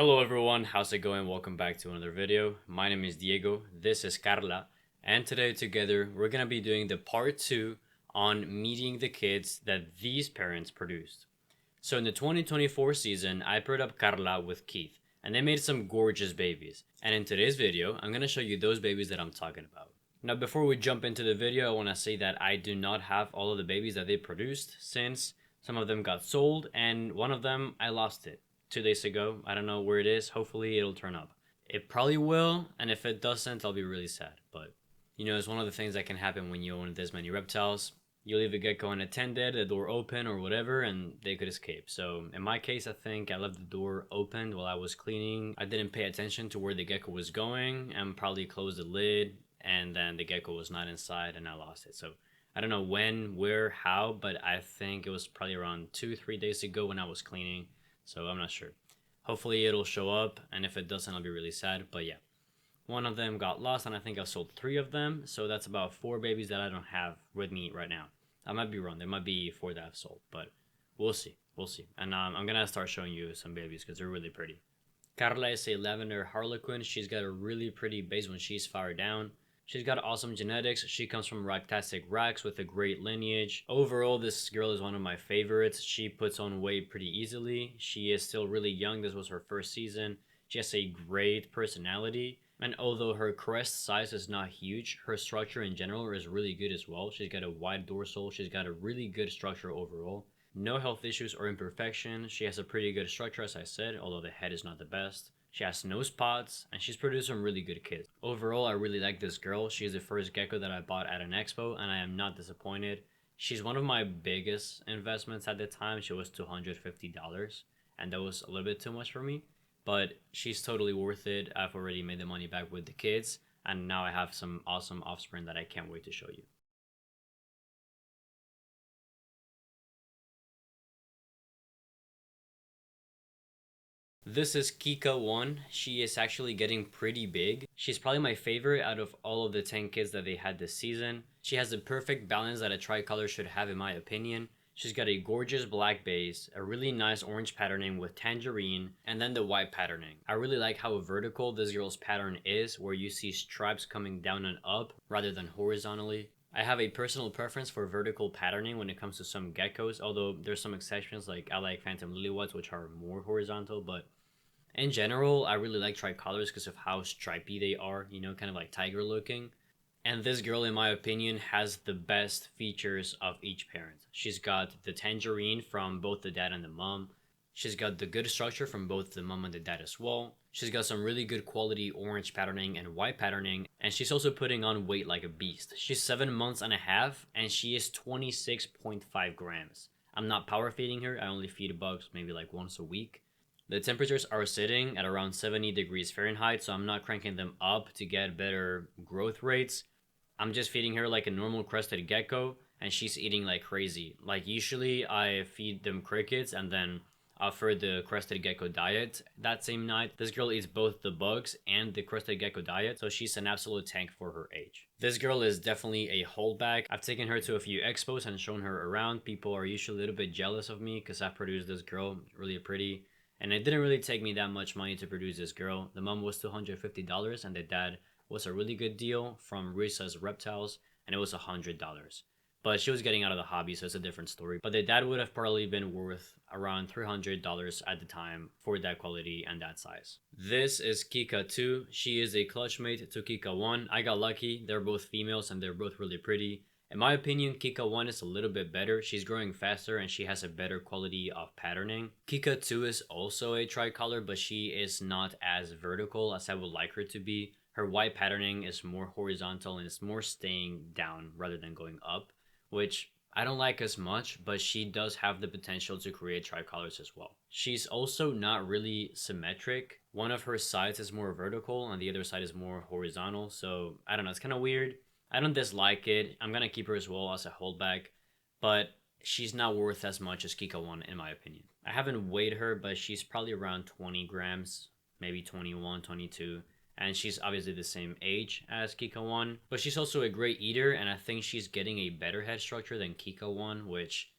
Hello everyone, how's it going? Welcome back to another video. My name is Diego, this is Carla, and today together we're gonna be doing the part 2 on meeting the kids that these parents produced. So in the 2024 season, I paired up Carla with Keith, and they made some gorgeous babies. And in today's video, I'm gonna show you those babies that I'm talking about. Now before we jump into the video, I wanna say that I do not have all of the babies that they produced, since some of them got sold, and one of them, I lost it 2 days ago. I don't know where it is. Hopefully it'll turn up. It probably will, and if it doesn't, I'll be really sad. But it's one of the things that can happen when you own this many reptiles. You leave a gecko unattended, the door open or whatever, and they could escape. So in my case, I think I left the door open while I was cleaning. I didn't pay attention to where the gecko was going and probably closed the lid, and then the gecko was not inside and I lost it. So I don't know when, where, how, but I think it was probably around 2-3 days ago when I was cleaning. So I'm not sure. Hopefully it'll show up, and if it doesn't, I'll be really sad. But yeah, one of them got lost, and I think I've sold 3 of them. So that's about 4 babies that I don't have with me right now. I might be wrong. There might be 4 that I've sold, but we'll see. We'll see. And I'm gonna start showing you some babies because they're really pretty. Carla is a lavender harlequin. She's got a really pretty base when she's fired down. She's got awesome genetics. She comes from Ragtastic Rags with a great lineage. Overall, this girl is one of my favorites. She puts on weight pretty easily. She is still really young. This was her first season. She has a great personality. And although her crest size is not huge, her structure in general is really good as well. She's got a wide dorsal. She's got a really good structure overall. No health issues or imperfections. She has a pretty good structure, as I said, although the head is not the best. She has no spots, and she's produced some really good kids. Overall, I really like this girl. She's the first gecko that I bought at an expo, and I am not disappointed. She's one of my biggest investments at the time. She was $250, and that was a little bit too much for me. But she's totally worth it. I've already made the money back with the kids, and now I have some awesome offspring that I can't wait to show you. This is Kika 1. She is actually getting pretty big. She's probably my favorite out of all of the 10 kids that they had this season. She has the perfect balance that a tricolor should have in my opinion. She's got a gorgeous black base, a really nice orange patterning with tangerine, and then the white patterning. I really like how vertical this girl's pattern is, where you see stripes coming down and up rather than horizontally. I have a personal preference for vertical patterning when it comes to some geckos, although there's some exceptions, like I like phantom lilywhite's, which are more horizontal, but in general, I really like tricolors because of how stripy they are, kind of like tiger looking. And this girl, in my opinion, has the best features of each parent. She's got the tangerine from both the dad and the mom. She's got the good structure from both the mom and the dad as well. She's got some really good quality orange patterning and white patterning, and she's also putting on weight like a beast. She's 7 months and a half, and she is 26.5 grams. I'm not power feeding her. I only feed bugs maybe like once a week. The temperatures are sitting at around 70 degrees Fahrenheit, so I'm not cranking them up to get better growth rates. I'm just feeding her like a normal crested gecko, and she's eating like crazy. Like usually I feed them crickets and then offer the crested gecko diet that same night. This girl eats both the bugs and the crested gecko diet, so she's an absolute tank for her age. This girl is definitely a holdback. I've taken her to a few expos and shown her around. People are usually a little bit jealous of me because I produced this girl, really pretty. And it didn't really take me that much money to produce this girl. The mom was $250 and the dad was a really good deal from Risa's Reptiles, and it was $100. But she was getting out of the hobby, so it's a different story. But the dad would have probably been worth around $300 at the time for that quality and that size. This is Kika 2. She is a clutch mate to Kika 1. I got lucky. They're both females and they're both really pretty. In my opinion, Kika 1 is a little bit better. She's growing faster and she has a better quality of patterning. Kika 2 is also a tricolor, but she is not as vertical as I would like her to be. Her white patterning is more horizontal and it's more staying down rather than going up, which I don't like as much, but she does have the potential to create tricolors as well. She's also not really symmetric. One of her sides is more vertical and the other side is more horizontal, so I don't know, it's kind of weird. I don't dislike it. I'm gonna keep her as well as a holdback, but she's not worth as much as Kika 1 in my opinion. I haven't weighed her, but she's probably around 20 grams, maybe 21, 22. And she's obviously the same age as Kika 1, but she's also a great eater, and I think she's getting a better head structure than Kika 1, which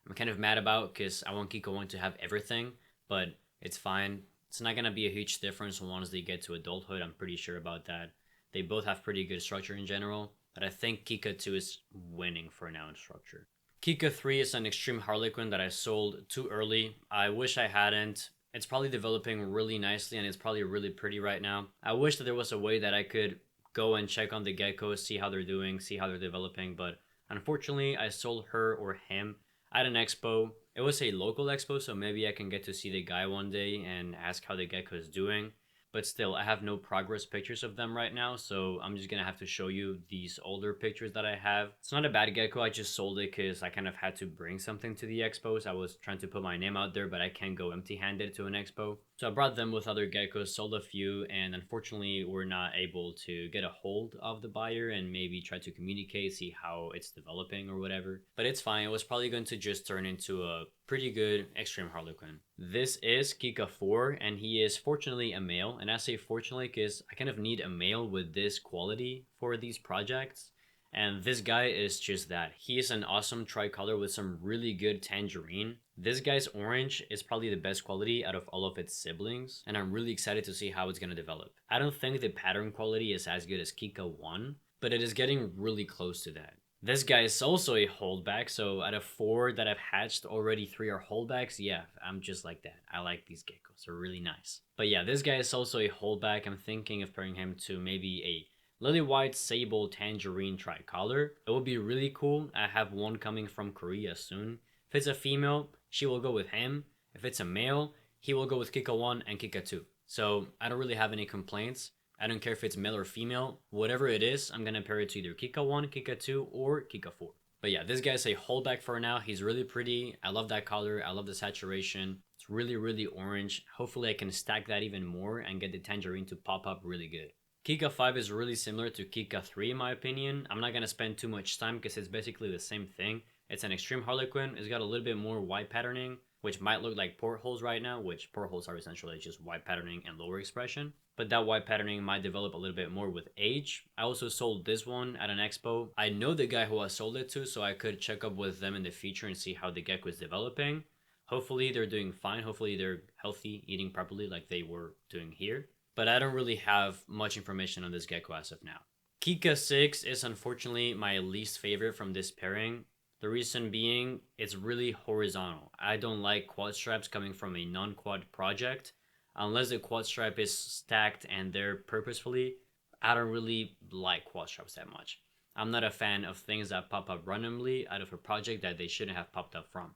I'm kind of mad about because I want Kika 1 to have everything, but it's fine. It's not gonna be a huge difference once they get to adulthood. I'm pretty sure about that. They both have pretty good structure in general, but I think Kika 2 is winning for now in structure. Kika 3 is an extreme Harlequin that I sold too early. I wish I hadn't. It's probably developing really nicely and it's probably really pretty right now. I wish that there was a way that I could go and check on the geckos, see how they're doing, see how they're developing, but unfortunately I sold her or him at an expo. It was a local expo, so maybe I can get to see the guy one day and ask how the gecko is doing. But still, I have no progress pictures of them right now, so I'm just gonna have to show you these older pictures that I have. It's not a bad gecko, I just sold it because I kind of had to bring something to the expos. I was trying to put my name out there, but I can't go empty-handed to an expo. So I brought them with other geckos, sold a few, and unfortunately we're not able to get a hold of the buyer and maybe try to communicate, see how it's developing or whatever. But it's fine, it was probably going to just turn into a pretty good extreme Harlequin. This is Kika 4, and he is fortunately a male. And I say fortunately because I kind of need a male with this quality for these projects. And this guy is just that. He is an awesome tricolor with some really good tangerine. This guy's orange is probably the best quality out of all of its siblings, and I'm really excited to see how it's going to develop. I don't think the pattern quality is as good as Kika 1, but it is getting really close to that. This guy is also a holdback, so out of 4 that I've hatched, already 3 are holdbacks. Yeah, I'm just like that. I like these geckos, they're really nice. But yeah, this guy is also a holdback. I'm thinking of pairing him to maybe a Lily White Sable Tangerine Tricolor. It would be really cool. I have one coming from Korea soon. If it's a female, she will go with him. If it's a male, he will go with Kika 1 and Kika 2. So I don't really have any complaints. I don't care if it's male or female. Whatever it is, I'm gonna pair it to either Kika 1, Kika 2, or Kika 4. But yeah, this guy's a holdback for now. He's really pretty. I love that color. I love the saturation. It's really, really orange. Hopefully I can stack that even more and get the tangerine to pop up really good. Kika 5 is really similar to Kika 3 in my opinion. I'm not gonna spend too much time because it's basically the same thing. It's an extreme Harlequin. It's got a little bit more white patterning, which might look like portholes right now, which portholes are essentially just white patterning and lower expression. But that white patterning might develop a little bit more with age. I also sold this one at an expo. I know the guy who I sold it to, so I could check up with them in the future and see how the gecko is developing. Hopefully they're doing fine. Hopefully they're healthy, eating properly like they were doing here. But I don't really have much information on this gecko as of now. Kika 6 is unfortunately my least favorite from this pairing. The reason being, it's really horizontal. I don't like quad stripes coming from a non-quad project. Unless the quad stripe is stacked and they're purposefully, I don't really like quad stripes that much. I'm not a fan of things that pop up randomly out of a project that they shouldn't have popped up from.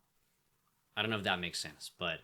I don't know if that makes sense, but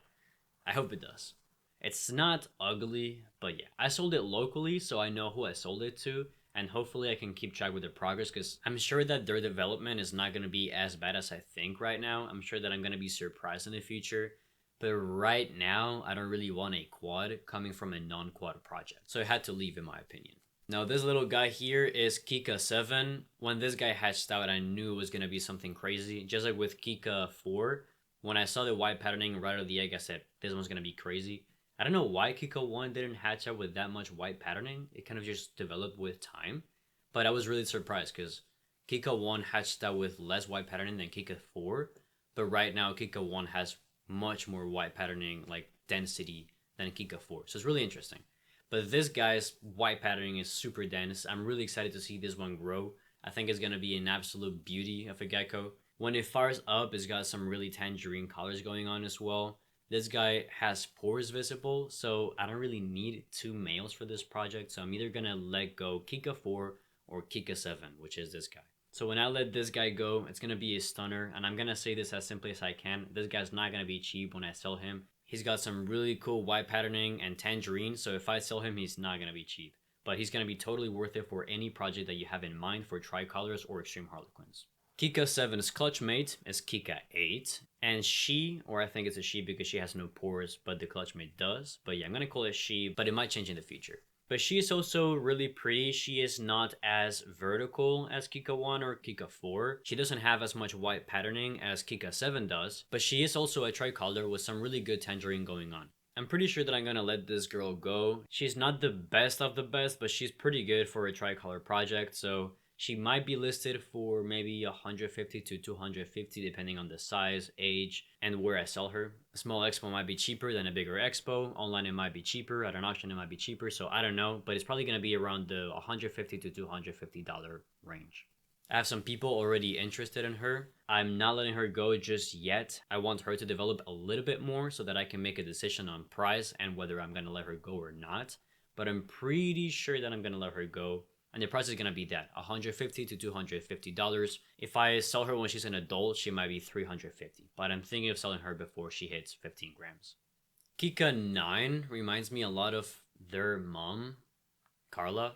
I hope it does. It's not ugly, but yeah, I sold it locally, so I know who I sold it to, and hopefully I can keep track with their progress because I'm sure that their development is not going to be as bad as I think right now. I'm sure that I'm going to be surprised in the future. But right now, I don't really want a quad coming from a non-quad project. So I had to leave in my opinion. Now this little guy here is Kika 7. When this guy hatched out, I knew it was going to be something crazy. Just like with Kika 4, when I saw the white patterning right out of the egg, I said, this one's going to be crazy. I don't know why Kika 1 didn't hatch out with that much white patterning. It kind of just developed with time. But I was really surprised because Kika 1 hatched out with less white patterning than Kika 4. But right now, Kika 1 has much more white patterning, like density, than Kika 4. So it's really interesting. But this guy's white patterning is super dense. I'm really excited to see this one grow. I think it's going to be an absolute beauty of a gecko. When it fires up, it's got some really tangerine colors going on as well. This guy has pores visible, so I don't really need 2 males for this project. So I'm either going to let go Kika 4 or Kika 7, which is this guy. So when I let this guy go, it's going to be a stunner. And I'm going to say this as simply as I can. This guy's not going to be cheap when I sell him. He's got some really cool white patterning and tangerine. So if I sell him, he's not going to be cheap. But he's going to be totally worth it for any project that you have in mind for tricolors or extreme Harlequins. Kika 7's clutch mate is Kika 8. And she, or I think it's a she because she has no pores, but the clutch mate does. But yeah, I'm going to call it she, but it might change in the future. But she is also really pretty. She is not as vertical as Kika 1 or Kika 4. She doesn't have as much white patterning as Kika 7 does. But she is also a tricolor with some really good tangerine going on. I'm pretty sure that I'm gonna let this girl go. She's not the best of the best, but she's pretty good for a tricolor project. So She might be listed for maybe 150 to 250 depending on the size, age, and where I sell her. A small expo might be cheaper than a bigger expo. Online it might be cheaper. At an auction it might be cheaper. So I don't know, but it's probably going to be around the 150 to $250 range. I have some people already interested in her. I'm not letting her go just yet. I want her to develop a little bit more so that I can make a decision on price and whether I'm going to let her go or not. But I'm pretty sure that I'm going to let her go. And the price is going to be that $150 to $250. If I sell her when she's an adult, she might be $350. But I'm thinking of selling her before she hits 15 grams. Kika 9 reminds me a lot of their mom, Carla.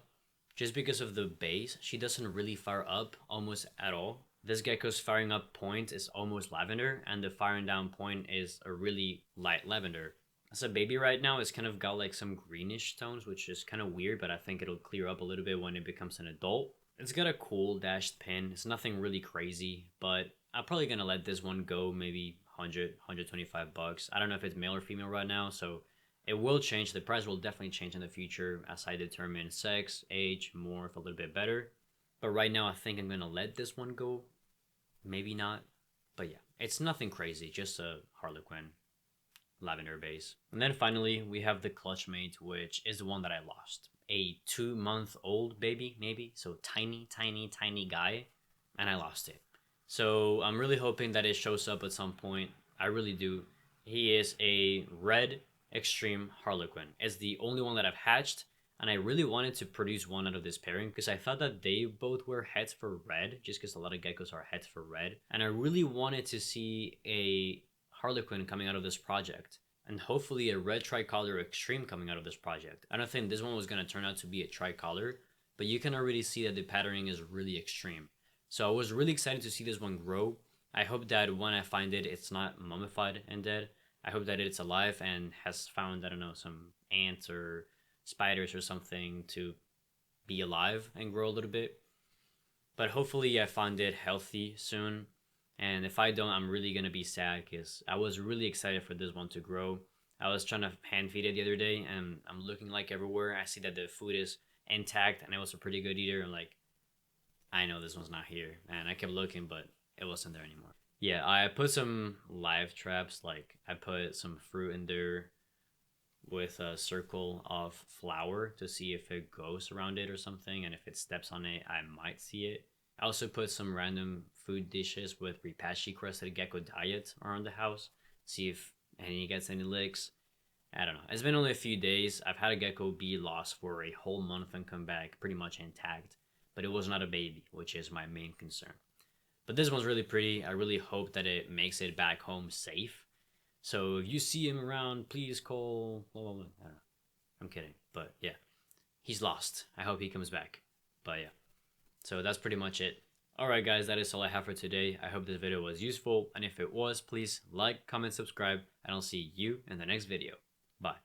Just because of the base, she doesn't really fire up almost at all. This gecko's firing up point is almost lavender, and the firing down point is a really light lavender. As a baby right now, it's kind of got like some greenish tones, which is kind of weird, but I think it'll clear up a little bit when it becomes an adult. It's got a cool dashed pin. It's nothing really crazy, but I'm probably gonna let this one go maybe 125 bucks. I don't know if it's male or female right now, so it will change. The price will definitely change in the future as I determine sex, age, morph a little bit better. But right now, I think I'm gonna let this one go. Maybe not, but yeah, it's nothing crazy. Just a Harlequin lavender base. And then finally, we have the Clutchmate, which is the one that I lost. A 2-month-old baby, maybe. So tiny, tiny, tiny guy. And I lost it. So I'm really hoping that it shows up at some point. I really do. He is a red extreme Harlequin. It's the only one that I've hatched. And I really wanted to produce one out of this pairing because I thought that they both were heads for red, just because a lot of geckos are heads for red. And I really wanted to see a Harlequin coming out of this project, and hopefully a red tricolor extreme coming out of this project. I don't think this one was going to turn out to be a tricolor, but you can already see that the patterning is really extreme. So I was really excited to see this one grow. I hope that when I find it, it's not mummified and dead. I hope that it's alive and has found, I don't know, some ants or spiders or something to be alive and grow a little bit. But hopefully I find it healthy soon. And if I don't, I'm really going to be sad because I was really excited for this one to grow. I was trying to hand feed it the other day and I'm looking like everywhere. I see that the food is intact and it was a pretty good eater. And like, I know this one's not here. And I kept looking, but it wasn't there anymore. Yeah, I put some live traps. Like I put some fruit in there with a circle of flour to see if it goes around it or something. And if it steps on it, I might see it. I also put some random food dishes with Repashy Crested Gecko diet around the house. See if any gets any licks. I don't know. It's been only a few days. I've had a gecko be lost for a whole month and come back pretty much intact. But it was not a baby, which is my main concern. But this one's really pretty. I really hope that it makes it back home safe. So if you see him around, please call. Blah, blah, blah. I don't know. I'm kidding. But yeah, he's lost. I hope he comes back. But yeah. So that's pretty much it. Alright guys, that is all I have for today. I hope this video was useful, and if it was, please like, comment, subscribe, and I'll see you in the next video. Bye.